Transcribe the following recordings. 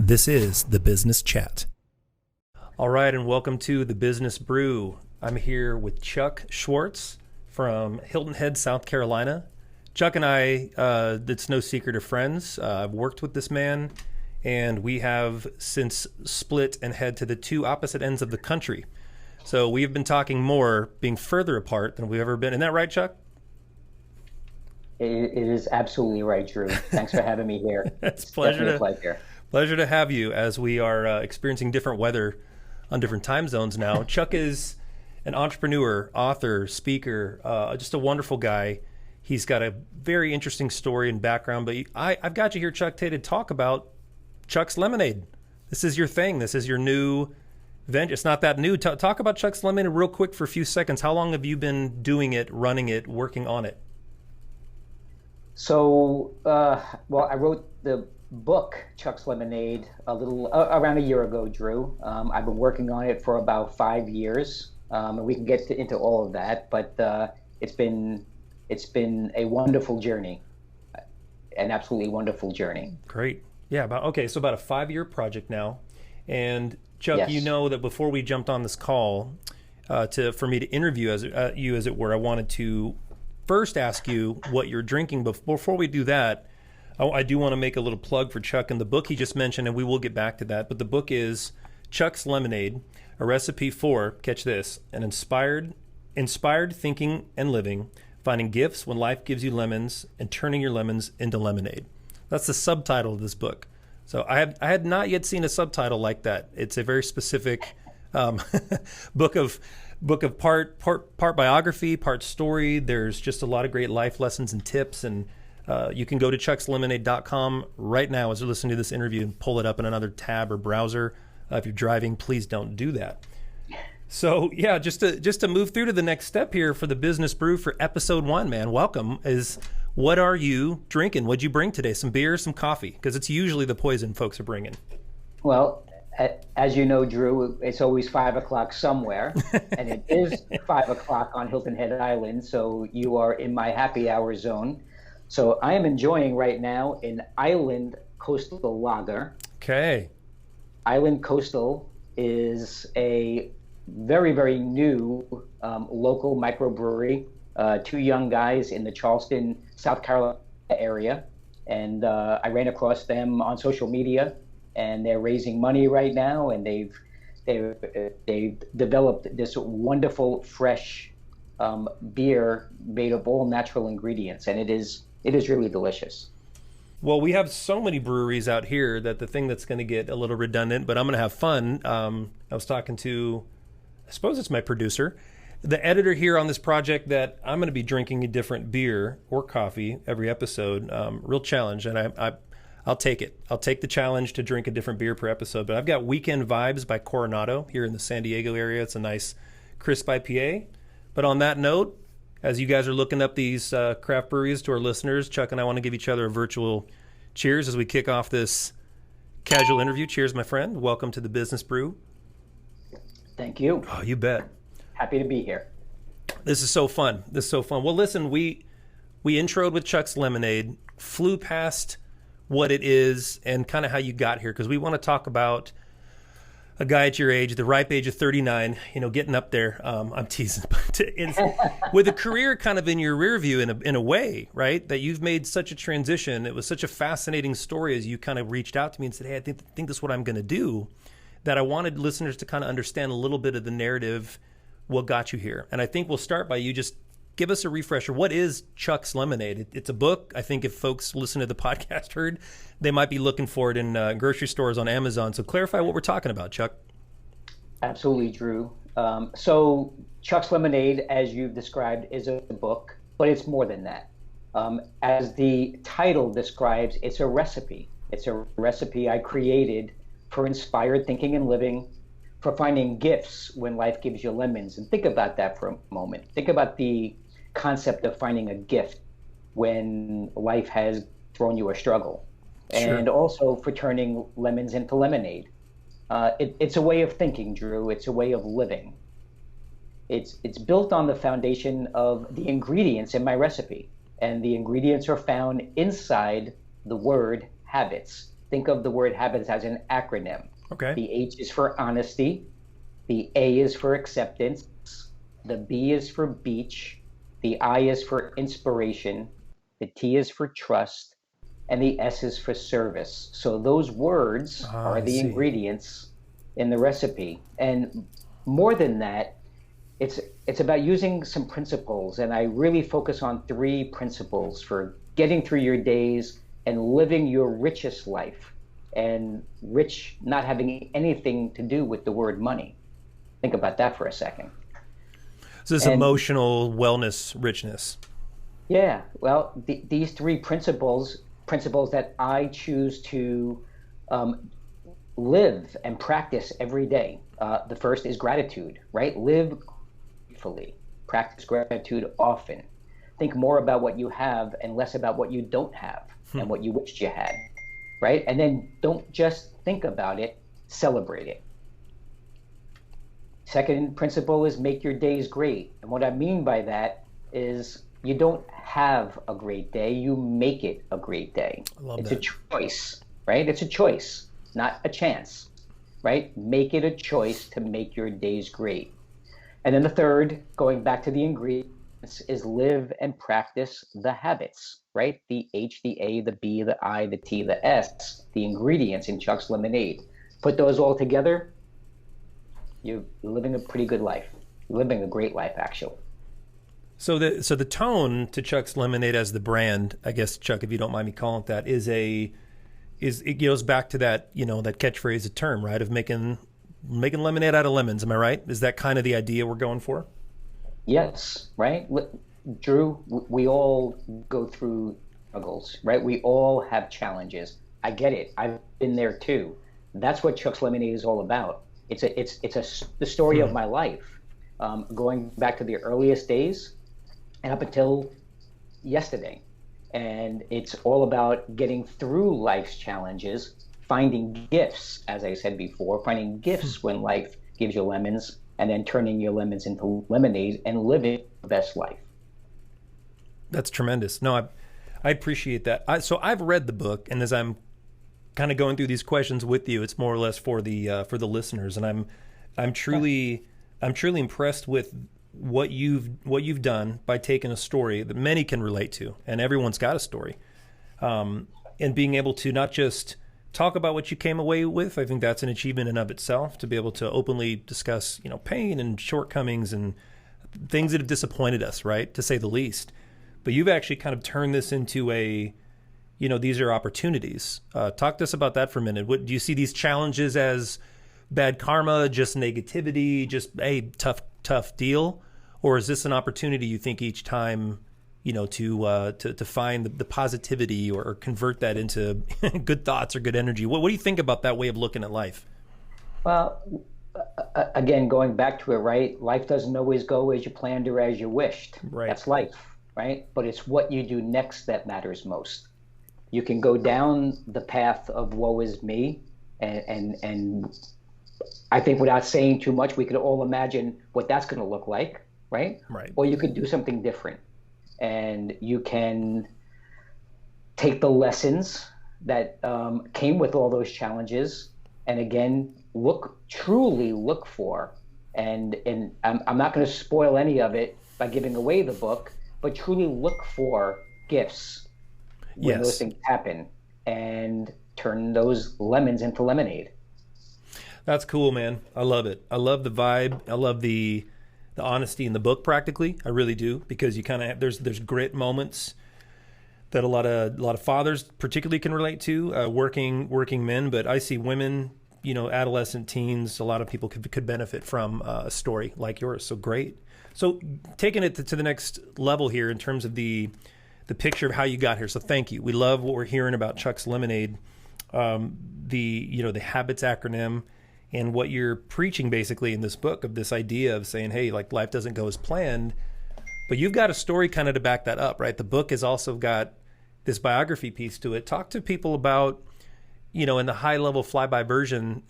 This is the Business Chat. All right, and welcome to the Business Brew. I'm here with Chuck Schwartz from Hilton Head, South Carolina. Chuck and I, it's no secret, are friends. I've worked with this man, and we have since split and head to the two opposite ends of the country. So we have been talking more, being further apart than we've ever been. Isn't that right, Chuck? It is absolutely right, Drew. Thanks for having me here. It's definitely a pleasure. Pleasure to have you as we are experiencing different weather on different time zones now. Chuck is an entrepreneur, author, speaker, just a wonderful guy. He's got a very interesting story and background, but I've got you here, Chuck, today to talk about Chuck's Lemonade. This is your thing. This is your new venture. It's not that new. Talk about Chuck's Lemonade real quick for a few seconds. How long have you been doing it, running it, working on it? So, I wrote the book, Chuck's Lemonade, around a year ago, Drew. I've been working on it for about 5 years, and we can get into all of that, but it's been a wonderful journey, an absolutely wonderful journey. Great. Yeah, about a 5-year project now. And Chuck, Yes. You know that before we jumped on this call, for me to interview you, as it were, I wanted to first ask you what you're drinking. But before we do that, I do want to make a little plug for Chuck and the book he just mentioned, and we will get back to that. But the book is Chuck's Lemonade, a recipe for, catch this, an inspired thinking and living, finding gifts when life gives you lemons, and turning your lemons into lemonade. That's the subtitle of this book. So I had not yet seen a subtitle like that. It's a very specific book of part biography, part story. There's just a lot of great life lessons and tips, and you can go to chuckslemonade.com right now as you're listening to this interview and pull it up in another tab or browser. If you're driving, please don't do that. So yeah, just to move through to the next step here for the Business Brew for episode 1, man. Welcome. What are you drinking? What'd you bring today? Some beer, some coffee? Because it's usually the poison folks are bringing. Well, as you know, Drew, it's always 5 o'clock somewhere, and it is 5 o'clock on Hilton Head Island, so you are in my happy hour zone. So I am enjoying right now an Island Coastal Lager. Okay. Island Coastal is a very, very new local microbrewery. 2 young guys in the Charleston, South Carolina area. And I ran across them on social media, and they're raising money right now. And they've developed this wonderful, fresh beer made of all natural ingredients. And it is really delicious. Well, we have so many breweries out here that the thing that's going to get a little redundant, but I'm going to have fun. I was talking to, I suppose it's my producer, the editor here on this project, that I'm going to be drinking a different beer or coffee every episode. Real challenge, and I'll take it. I'll take the challenge to drink a different beer per episode. But I've got Weekend Vibes by Coronado here in the San Diego area. It's a nice, crisp IPA. But on that note, as you guys are looking up these craft breweries to our listeners, Chuck and I want to give each other a virtual cheers as we kick off this casual interview. Cheers, my friend. Welcome to the Business Brew. Thank you. Oh, you bet. Happy to be here. This is so fun. Well, listen, we introed with Chuck's Lemonade, flew past what it is and kind of how you got here, because we want to talk about a guy at your age, the ripe age of 39, getting up there. I'm teasing, but with a career kind of in your rear view in a way, right? That you've made such a transition. It was such a fascinating story as you kind of reached out to me and said, hey, I think this is what I'm going to do, that I wanted listeners to kind of understand a little bit of the narrative, what got you here. And I think we'll start by you just give us a refresher. What is Chuck's Lemonade? It's a book. I think if folks listen to the podcast heard, they might be looking for it in grocery stores, on Amazon. So clarify what we're talking about, Chuck. Absolutely, Drew. So Chuck's Lemonade, as you've described, is a book, but it's more than that. As the title describes, it's a recipe. It's a recipe I created for inspired thinking and living, for finding gifts when life gives you lemons. And think about that for a moment. Think about the concept of finding a gift when life has thrown you a struggle. Sure. And also for turning lemons into lemonade. It's a way of thinking, Drew. It's a way of living. It's built on the foundation of the ingredients in my recipe. And the ingredients are found inside the word habits. think of the word habits as an acronym. Okay. The H is for honesty, the A is for acceptance, the B is for beach, the I is for inspiration, the T is for trust, and the S is for service. So those words are I the see. ingredients in the recipe. And more than that, it's about using some principles, and I really focus on 3 principles for getting through your days and living your richest life. And rich not having anything to do with the word money. Think about that for a second. So this And emotional wellness richness. yeah, well, these 3 principles that I choose to um, live and practice every day. The first is gratitude, right? Live gratefully, practice gratitude often. Think more about what you have and less about what you don't have and what you wished you had, right? And then don't just think about it, celebrate it. Second principle is make your days great. And what I mean by that is you don't have a great day, you make it a great day. I love It's that. a choice, right? It's a choice, not a chance, right? Make it a choice to make your days great. And then the third, going back to the ingredients, is live and practice the habits, right? The H, the A, the B, the I, the T, the S, the ingredients in Chuck's Lemonade. Put those all together, you're living a pretty good life. You're living a great life, actually. So the tone to Chuck's Lemonade as the brand, I guess, Chuck, if you don't mind me calling it that, is it goes back to that, that catchphrase, a term, right, of making lemonade out of lemons. Am I right? Is that kind of the idea we're going for? Yes, right? Drew, we all go through struggles, right? We all have challenges. I get it. I've been there too. That's what Chuck's Lemonade is all about. The story of my life, going back to the earliest days and up until yesterday. And it's all about getting through life's challenges, finding gifts, as I said before, finding gifts when life gives you lemons, and then turning your lemons into lemonade and living the best life. That's tremendous. No, I appreciate that. So I've read the book, and as I'm kind of going through these questions with you, it's more or less for the listeners, and I'm truly impressed with what you've done by taking a story that many can relate to, and everyone's got a story, and being able to not just talk about what you came away with. I think that's an achievement in of itself, to be able to openly discuss, pain and shortcomings and things that have disappointed us, right, to say the least. But you've actually kind of turned this into these are opportunities. Talk to us about that for a minute. Do you see these challenges as bad karma, just negativity, just a tough deal? Or is this an opportunity, you think, each time, to find the positivity or convert that into good thoughts or good energy? What do you think about that way of looking at life? Well, again, going back to it, right? Life doesn't always go as you planned or as you wished. Right. That's life, right? But it's what you do next that matters most. You can go down the path of woe is me, and I think without saying too much, we could all imagine what that's going to look like, right? Right. Or you could do something different, and you can take the lessons that came with all those challenges, and again, truly look for, and I'm not going to spoil any of it by giving away the book, but truly look for gifts when those things happen, and turn those lemons into lemonade. That's cool, man. I love it. I love the vibe. I love the honesty in the book, practically. I really do, because you kind of have, there's grit moments that a lot of fathers particularly can relate to, working men, but I see women, adolescent teens, a lot of people could benefit from a story like yours. So great. So taking it to the next level here in terms of the picture of how you got here. So thank you. We love what we're hearing about Chuck's Lemonade, the habits acronym, and what you're preaching basically in this book, of this idea of saying, hey, like, life doesn't go as planned, but you've got a story kind of to back that up, right? The book has also got this biography piece to it. Talk to people about, in the high level flyby version,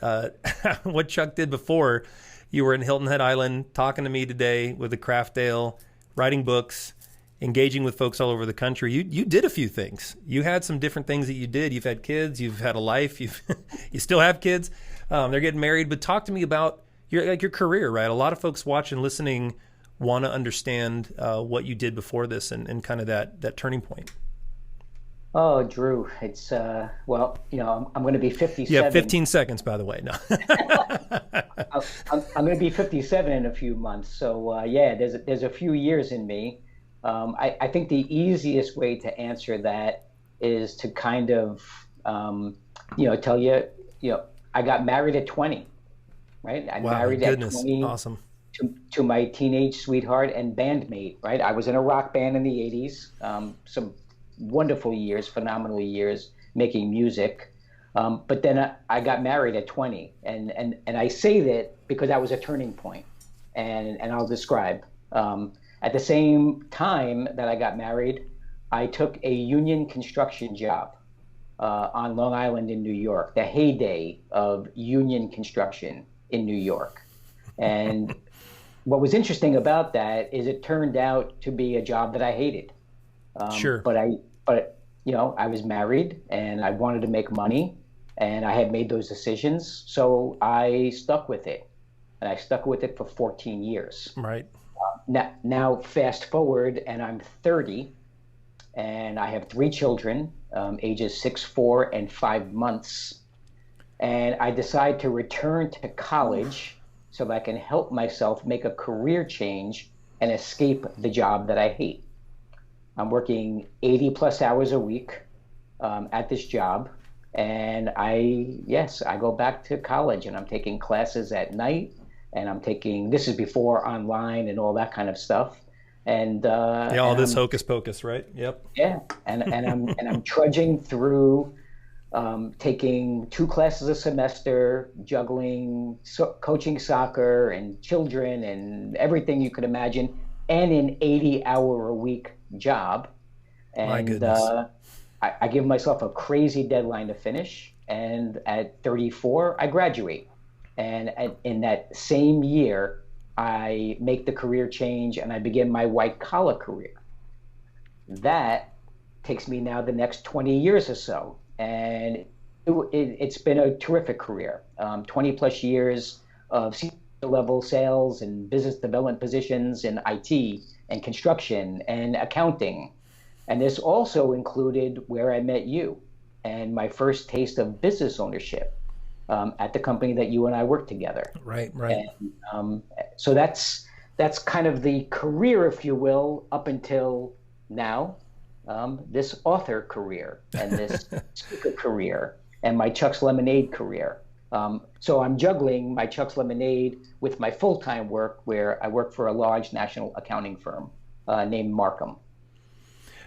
what Chuck did before. You were in Hilton Head Island talking to me today with a craft ale, writing books, engaging with folks all over the country. You did a few things. You had some different things that you did. You've had kids. You've had a life. You still have kids. They're getting married. But talk to me about your career, right? A lot of folks watching, listening, want to understand what you did before this and kind of that turning point. Oh, Drew, it's well, I'm going to be 57. You have 15 seconds, by the way. No. I'm going to be 57 in a few months. So yeah, there's a few years in me. I think the easiest way to answer that is to kind of tell you, I got married at 20, right? I married at 20. Awesome. To my teenage sweetheart and bandmate, right? I was in a rock band in the 80s, some wonderful years, phenomenal years making music. But then I got married at 20. And I say that because that was a turning point. And I'll describe. At the same time that I got married, I took a union construction job on Long Island in New York, the heyday of union construction in New York. And what was interesting about that is it turned out to be a job that I hated. Sure. But I was married and I wanted to make money and I had made those decisions. So I stuck with it, and I stuck with it for 14 years. Right. Now fast forward and I'm 30 and I have 3 children, ages 6, 4, and 5 months. And I decide to return to college so that I can help myself make a career change and escape the job that I hate. I'm working 80 plus hours a week at this job. And I go back to college and I'm taking classes at night, and I'm taking, this is before online and all that kind of stuff. And all this hocus pocus, right? Yep. Yeah. And I'm trudging through taking 2 classes a semester, juggling, coaching soccer and children and everything you could imagine, and an 80-hour-a-week job. And my goodness. I give myself a crazy deadline to finish. And at 34, I graduate. And in that same year, I make the career change and I begin my white-collar career. That takes me now the next 20 years or so. And it's been a terrific career. 20 plus years of level sales and business development positions in IT and construction and accounting. And this also included where I met you and my first taste of business ownership at the company that you and I worked together. Right. And, so that's kind of the career, if you will, up until now. This author career and this speaker career and my Chuck's Lemonade career. So I'm juggling my Chuck's Lemonade with my full-time work, where I work for a large national accounting firm named Markham.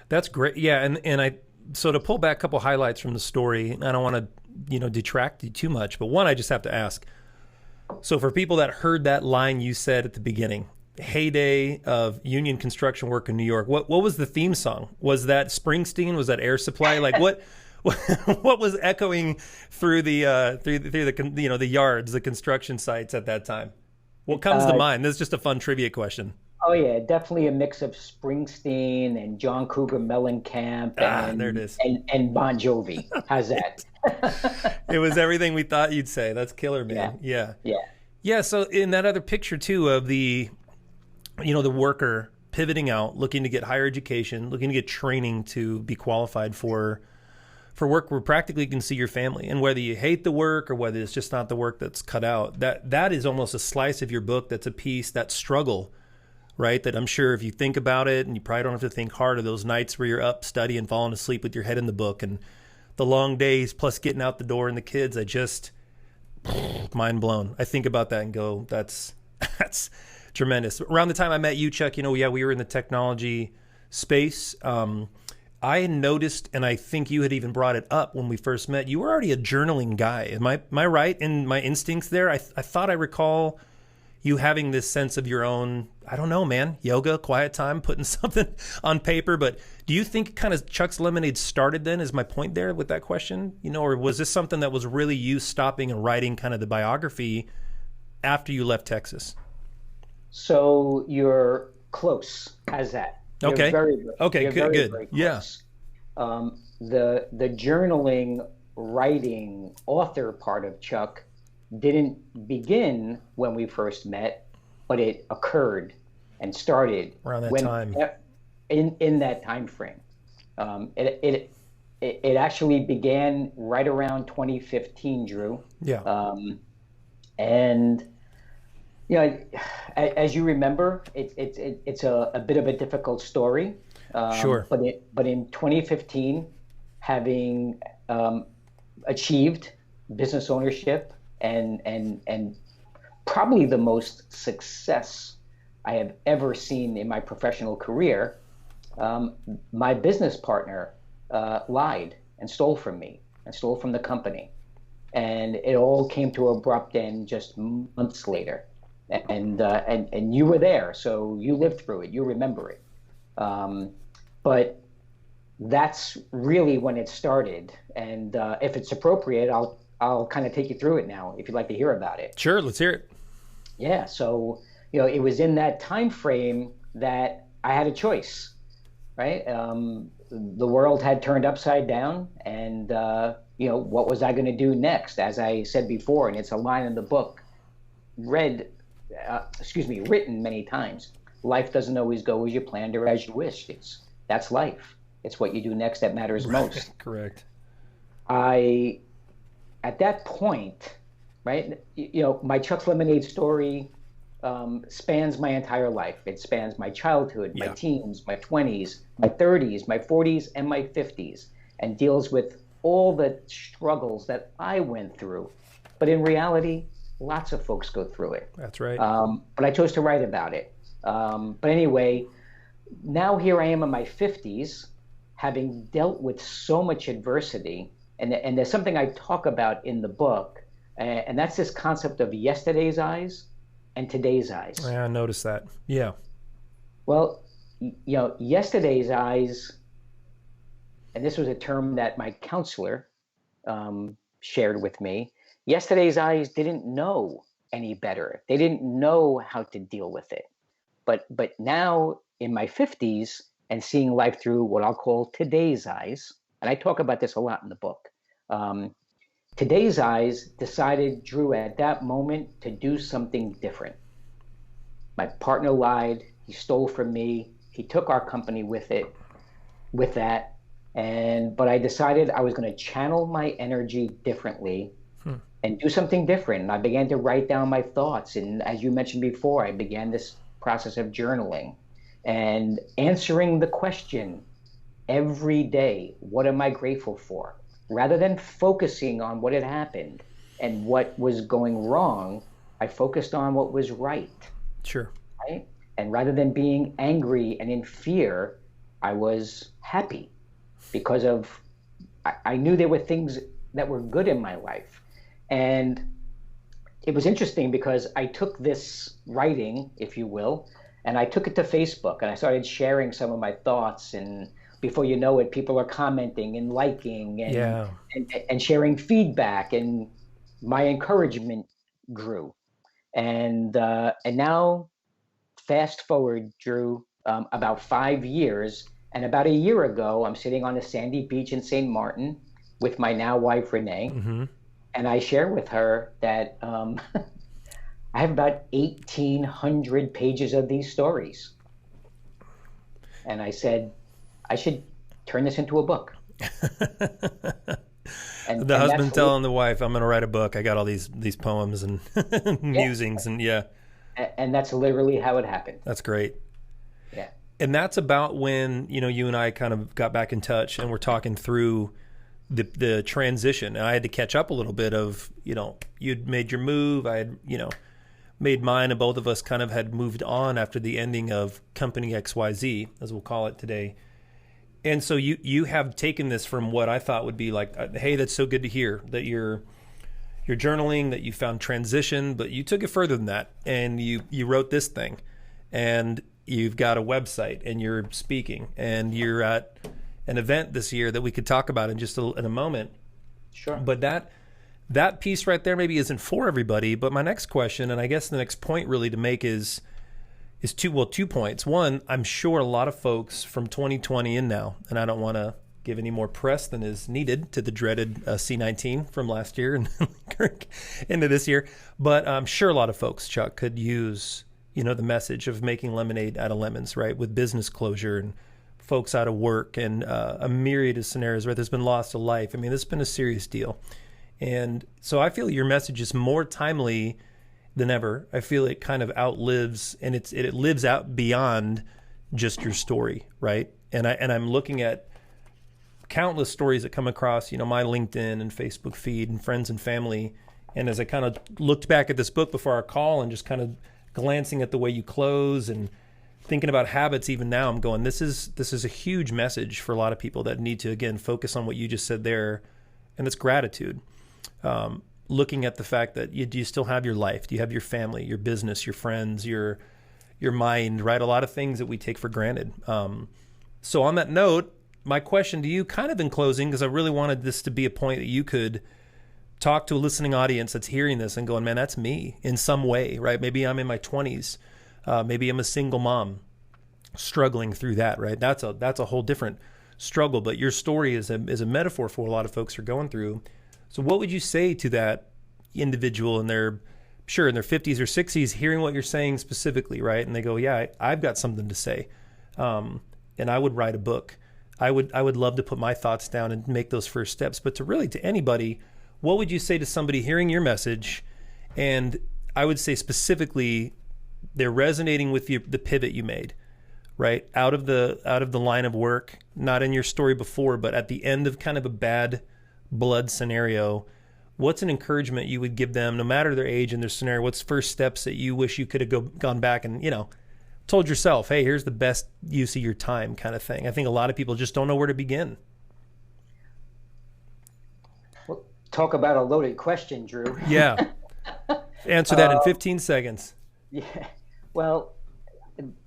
That's great. Yeah, and so to pull back a couple highlights from the story, I don't want to detract you too much, but one, I just have to ask. So for people that heard that line you said at the beginning, heyday of union construction work in New York, what was the theme song? Was that Springsteen? Was that Air Supply? Like what was echoing through the yards, the construction sites at that time? What comes to mind? This is just a fun trivia question. Oh yeah, definitely a mix of Springsteen and John Cougar Mellencamp and there it is. and Bon Jovi. How's that? It was everything we thought you'd say. That's killer, man. Yeah. So in that other picture too of the worker pivoting out, looking to get higher education, looking to get training to be qualified for work where practically you can see your family, and whether you hate the work or whether it's just not the work that's cut out, that is almost a slice of your book. That's a piece, that struggle, right? That I'm sure if you think about it, and you probably don't have to think hard of those nights where you're up studying, falling asleep with your head in the book, and the long days plus getting out the door and the kids, I just mind blown. I think about that and go, that's tremendous. Around the time I met you, Chuck, we were in the technology space. I noticed, and I think you had even brought it up when we first met, you were already a journaling guy. Am I right in my instincts there? I thought I recall you having this sense of your own, I don't know, man, yoga, quiet time, putting something on paper. But do you think kind of Chuck's Lemonade started then, is my point there with that question? Or was this something that was really you stopping and writing kind of the biography after you left Texas? So you're close as that. Okay. Okay. You're Good. very, Good. very Yeah. close. The journaling, writing, author part of Chuck didn't begin when we first met, but it occurred and started Around that when time. in that time frame. It actually began right around 2015, Drew. Yeah. And you know, as you remember, it's a bit of a difficult story. Sure. But in 2015, having achieved business ownership and probably the most success I have ever seen in my professional career, my business partner lied and stole from me and stole from the company. And it all came to an abrupt end just months later. And you were there, so you lived through it, you remember it. But that's really when it started. And if it's appropriate, I'll kind of take you through it now, if you'd like to hear about it. Sure, let's hear it. Yeah, so it was in that time frame that I had a choice, right? The world had turned upside down, and what was I going to do next? As I said before, and it's a line in the book, written many times. Life doesn't always go as you planned or as you wished. That's life. It's what you do next that matters most. Correct. At that point, right? My Chuck's Lemonade story spans my entire life. It spans my childhood, my teens, my 20s, my 30s, my 40s, and my 50s, and deals with all the struggles that I went through. But in reality, lots of folks go through it. That's right. But I chose to write about it. But anyway, now here I am in my 50s, having dealt with so much adversity. And there's something I talk about in the book, and that's this concept of yesterday's eyes and today's eyes. Yeah, I noticed that. Yeah. Well, yesterday's eyes, and this was a term that my counselor shared with me. Yesterday's eyes didn't know any better. They didn't know how to deal with it. But now in my 50s and seeing life through what I'll call today's eyes, and I talk about this a lot in the book. Today's eyes decided, Drew, at that moment to do something different. My partner lied. He stole from me. He took our company with that. But I decided I was going to channel my energy differently and do something different. And I began to write down my thoughts. And as you mentioned before, I began this process of journaling and answering the question every day, what am I grateful for? Rather than focusing on what had happened and what was going wrong, I focused on what was right. Sure. Right? And rather than being angry and in fear, I was happy because I knew there were things that were good in my life. And it was interesting because I took this writing, if you will, and I took it to Facebook and I started sharing some of my thoughts, and before you know it, people are commenting and liking and sharing feedback, and my encouragement grew. And now, fast forward, Drew, about 5 years, and about a year ago, I'm sitting on a sandy beach in St. Martin with my now wife, Renee, and I share with her that I have about 1,800 pages of these stories. And I said, I should turn this into a book. And the husband telling the wife, I'm going to write a book. I got all these poems and musings and And that's literally how it happened. That's great. Yeah. And that's about when, you and I kind of got back in touch and we're talking through the transition. And I had to catch up a little bit of, you'd made your move. I had, made mine, and both of us kind of had moved on after the ending of Company XYZ, as we'll call it today. And so you have taken this from what I thought would be like, hey, that's so good to hear that you're journaling, that you found transition, but you took it further than that, and you wrote this thing, and you've got a website, and you're speaking, and you're at an event this year that we could talk about in a moment. Sure. But that piece right there maybe isn't for everybody. But my next question, and I guess the next point really to make is, is 2 points. One, I'm sure a lot of folks from 2020 and now, and I don't want to give any more press than is needed to the dreaded C19 from last year and into this year, but I'm sure a lot of folks, Chuck, could use, the message of making lemonade out of lemons, right? With business closure and folks out of work and a myriad of scenarios where there's been loss of life. I mean, this has been a serious deal. And so I feel your message is more timely than ever. I feel it kind of outlives, and it lives out beyond just your story, right? And I'm looking at countless stories that come across, my LinkedIn and Facebook feed and friends and family. And as I kind of looked back at this book before our call and just kind of glancing at the way you close and thinking about habits, even now, I'm going, this is a huge message for a lot of people that need to, again, focus on what you just said there, and it's gratitude. Looking at the fact that do you still have your life? Do you have your family, your business, your friends, your mind, right? A lot of things that we take for granted. So on that note, my question to you, kind of in closing, because I really wanted this to be a point that you could talk to a listening audience that's hearing this and going, man, that's me in some way, right? Maybe I'm in my 20s. Maybe I'm a single mom struggling through that, right? That's a whole different struggle, but your story is a metaphor for what a lot of folks are going through. So what would you say to that individual in their 50s or 60s, hearing what you're saying specifically, right? And they go, yeah, I've got something to say. And I would write a book. I would love to put my thoughts down and make those first steps. But to anybody, what would you say to somebody hearing your message? And I would say specifically, they're resonating with the pivot you made, right? Out of the line of work, not in your story before, but at the end of kind of a bad blood scenario. What's an encouragement you would give them, no matter their age and their scenario? What's first steps that you wish you could have gone back and, told yourself, hey, here's the best use of your time kind of thing? I think a lot of people just don't know where to begin. Well, talk about a loaded question, Drew. Yeah. Answer that in 15 seconds. Yeah. Well,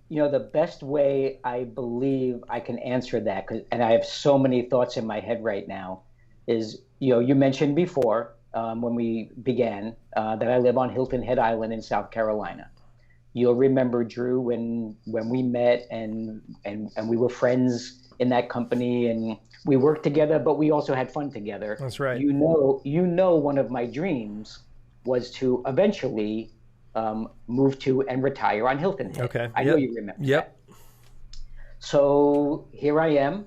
the best way I believe I can answer that, and I have so many thoughts in my head right now, is, you mentioned before when we began that I live on Hilton Head Island in South Carolina. You'll remember, Drew, when we met and we were friends in that company and we worked together, but we also had fun together. That's right. One of my dreams was to eventually move to and retire on Hilton Head. Okay. I know you remember. Yep. That. So here I am,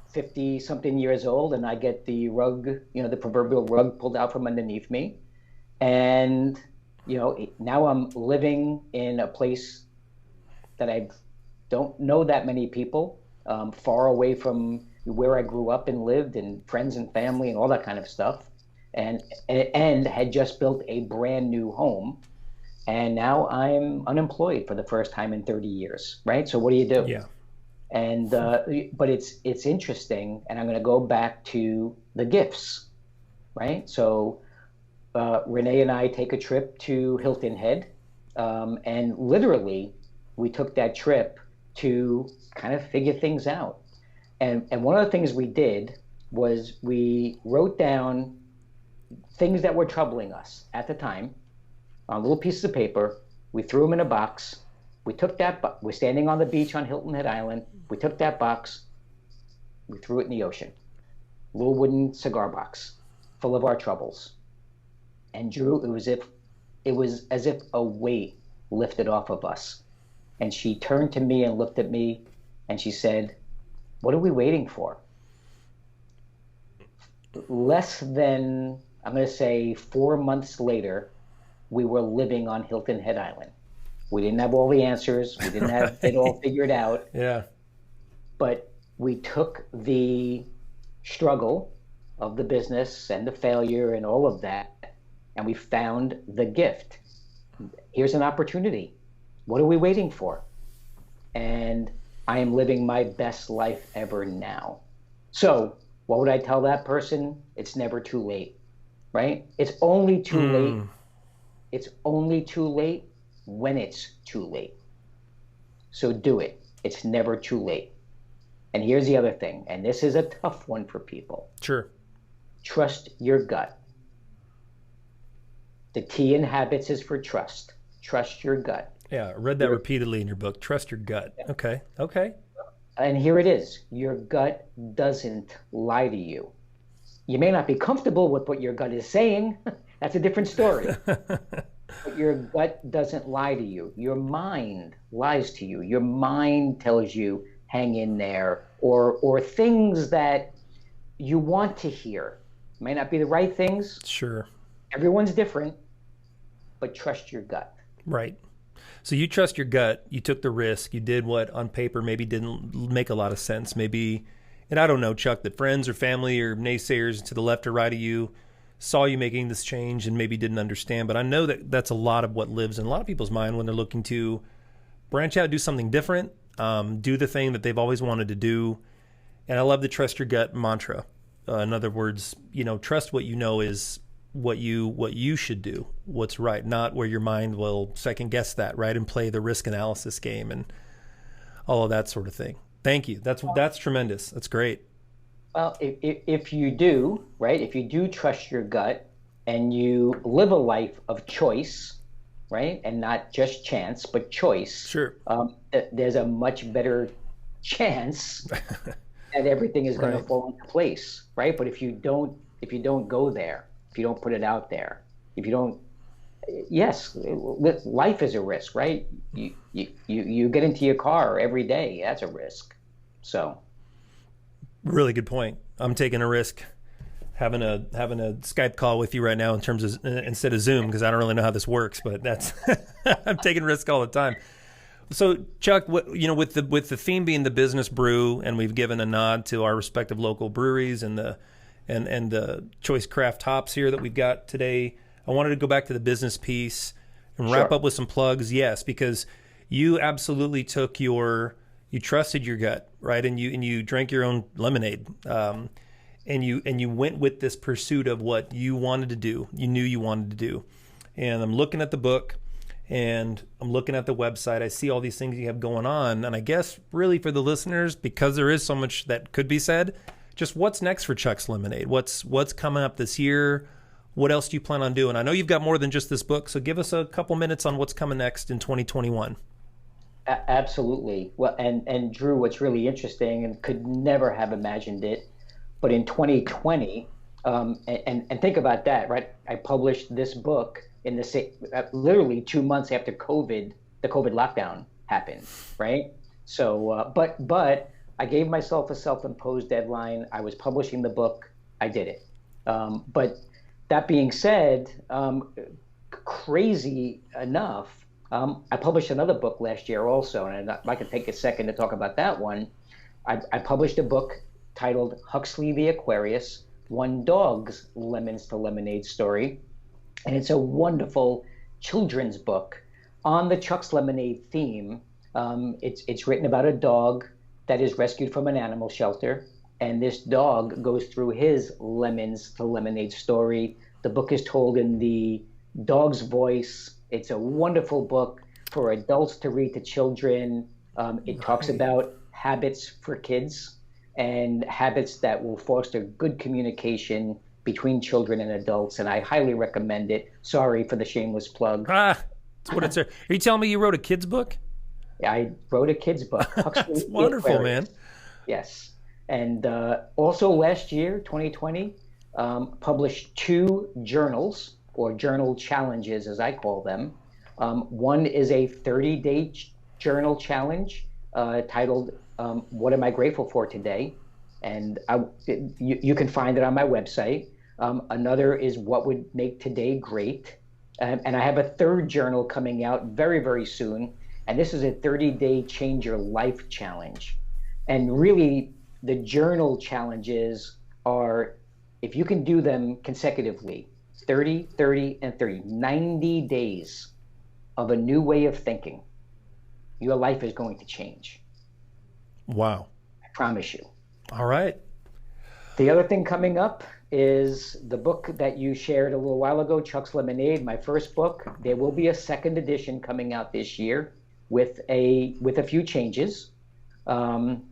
50 something years old, and I get the rug, the proverbial rug pulled out from underneath me. And, now I'm living in a place that I don't know that many people, far away from where I grew up and lived, and friends and family and all that kind of stuff. And had just built a brand new home. And now I'm unemployed for the first time in 30 years, right? So what do you do? Yeah. And but it's interesting, and I'm going to go back to the gifts, right? So Renee and I take a trip to Hilton Head, and literally we took that trip to kind of figure things out. And one of the things we did was we wrote down things that were troubling us at the time on little pieces of paper. We threw them in a box. We took that, we're standing on the beach on Hilton Head Island. We took that box, we threw it in the ocean. Little wooden cigar box full of our troubles. And Drew, it was as if a weight lifted off of us. And she turned to me and looked at me and she said, what are we waiting for? Less than, I'm going to say 4 months later, we were living on Hilton Head Island. We didn't have all the answers. We didn't have it all figured out. Yeah. But we took the struggle of the business and the failure and all of that, and we found the gift. Here's an opportunity. What are we waiting for? And I am living my best life ever now. So what would I tell that person? It's never too late, right? It's only too late. It's only too late when it's too late. So do it. It's never too late. And here's the other thing, and this is a tough one for people. Sure. Trust your gut. The T in habits is for trust. Trust your gut. Yeah, I read that repeatedly in your book. Trust your gut. Okay. Okay. And here it is. Your gut doesn't lie to you. You may not be comfortable with what your gut is saying. That's a different story. But your gut doesn't lie to you. Your mind lies to you. Your mind tells you, hang in there, or things that you want to hear. May not be the right things. Sure. Everyone's different, but trust your gut. Right. So you trust your gut. You took the risk. You did what on paper maybe didn't make a lot of sense. Maybe, and I don't know, Chuck, that friends or family or naysayers to the left or right of you saw you making this change and maybe didn't understand. But I know that that's a lot of what lives in a lot of people's mind when they're looking to branch out, do something different, do the thing that they've always wanted to do. And I love the trust your gut mantra. In other words, trust what you know is what you should do, what's right, not where your mind will second guess that, right, and play the risk analysis game and all of that sort of thing. Thank you. That's tremendous. That's great. Well, if you do, right, if you do trust your gut and you live a life of choice, right, and not just chance, but choice, sure, there's a much better chance that everything is going to fall into place, right? But if you don't go there, if you don't put it out there, if you don't, yes, life is a risk, right? You get into your car every day, that's a risk. So. Really good point. I'm taking a risk having a Skype call with you right now in terms of instead of Zoom, because I don't really know how this works, but that's I'm taking risk all the time. So Chuck, with the theme being the Business Brew, and we've given a nod to our respective local breweries and the choice craft hops here that we've got today, I wanted to go back to the business piece and wrap up with some plugs. Yes, because you absolutely you trusted your gut, right? And you drank your own lemonade. And you went with this pursuit of what you wanted to do. You knew you wanted to do. And I'm looking at the book and I'm looking at the website. I see all these things you have going on. And I guess really for the listeners, because there is so much that could be said, just what's next for Chuck's Lemonade? What's coming up this year? What else do you plan on doing? I know you've got more than just this book, so give us a couple minutes on what's coming next in 2021. Absolutely. Well, and Drew, what's really interesting, and could never have imagined it, but in 2020, and think about that, right? I published this book in the same, literally 2 months after the COVID lockdown happened, right? So, but I gave myself a self-imposed deadline. I was publishing the book. I did it. But that being said, crazy enough, I published another book last year also, and I'd like to take a second to talk about that one. I published a book titled Huxley the Aquarius, One Dog's Lemons to Lemonade Story. And it's a wonderful children's book on the Chuck's Lemonade theme. It's written about a dog that is rescued from an animal shelter. And this dog goes through his lemons to lemonade story. The book is told in the dog's voice. It's a wonderful book for adults to read to children. It talks about habits for kids and habits that will foster good communication between children and adults. And I highly recommend it. Sorry for the shameless plug. That's what it's. Are you telling me you wrote a kid's book? I wrote a kid's book. That's wonderful, man. Yes. And also last year, 2020, published 2 journals, or journal challenges, as I call them. One is a 30-day journal challenge titled What Am I Grateful For Today? And you can find it on my website. Another is What Would Make Today Great? And I have a 3rd journal coming out very, very soon. And this is a 30-day Change Your Life challenge. And really, the journal challenges are, if you can do them consecutively, 30, 30, and 30, 90 days of a new way of thinking, your life is going to change. Wow. I promise you. All right. The other thing coming up is the book that you shared a little while ago, Chuck's Lemonade, my first book. There will be a 2nd edition coming out this year with a few changes. And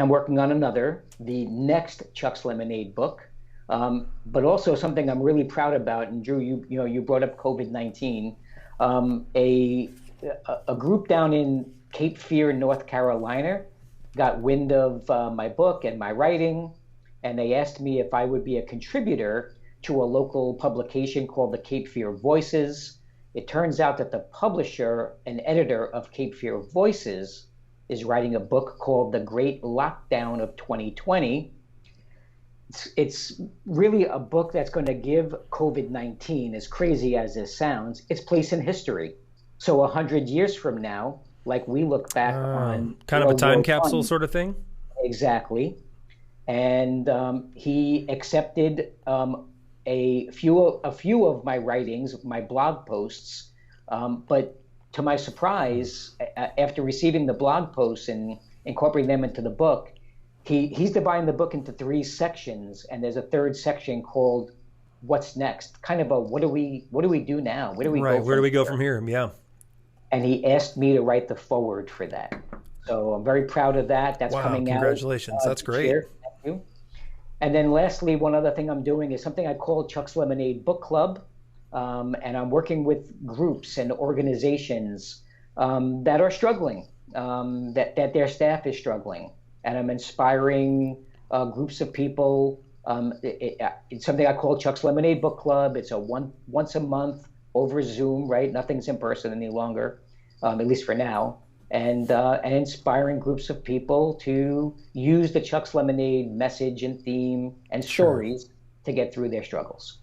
I'm working on another, the next Chuck's Lemonade book. But also something I'm really proud about, and Drew, you brought up COVID-19. A a group down in Cape Fear, North Carolina, got wind of my book and my writing, and they asked me if I would be a contributor to a local publication called the Cape Fear Voices. It turns out that the publisher and editor of Cape Fear Voices is writing a book called The Great Lockdown of 2020. It's really a book that's going to give COVID-19, as crazy as this sounds, its place in history. So 100 years from now, like we look back on kind of a time capsule sort of thing. Exactly. And he accepted a few of my writings, my blog posts, but to my surprise, after receiving the blog posts and incorporating them into the book, he's dividing the book into 3 sections, and there's a 3rd section called "What's Next?" Kind of a what do we do now? Where do we go? Where do we go from here? Yeah. And he asked me to write the foreword for that. So I'm very proud of that. That's coming out. Congratulations. That's great. Thank you. And then lastly, one other thing I'm doing is something I call Chuck's Lemonade Book Club. And I'm working with groups and organizations that are struggling, that their staff is struggling. And I'm inspiring groups of people. It's something I call Chuck's Lemonade Book Club. It's a once a month over Zoom, right? Nothing's in person any longer, at least for now. And inspiring groups of people to use the Chuck's Lemonade message and theme and stories to get through their struggles.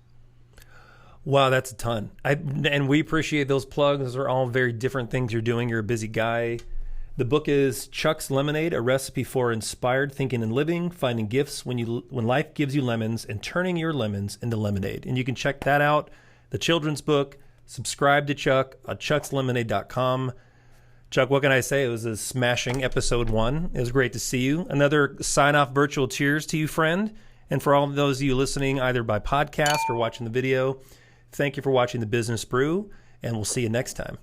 Wow, that's a ton. And we appreciate those plugs. Those are all very different things you're doing. You're a busy guy. The book is Chuck's Lemonade, a recipe for inspired thinking and living, finding gifts when life gives you lemons and turning your lemons into lemonade. And you can check that out, the children's book. Subscribe to Chuck at chuckslemonade.com. Chuck, what can I say? It was a smashing episode 1. It was great to see you. Another sign-off virtual cheers to you, friend. And for all of those of you listening, either by podcast or watching the video, thank you for watching the Business Brew, and we'll see you next time.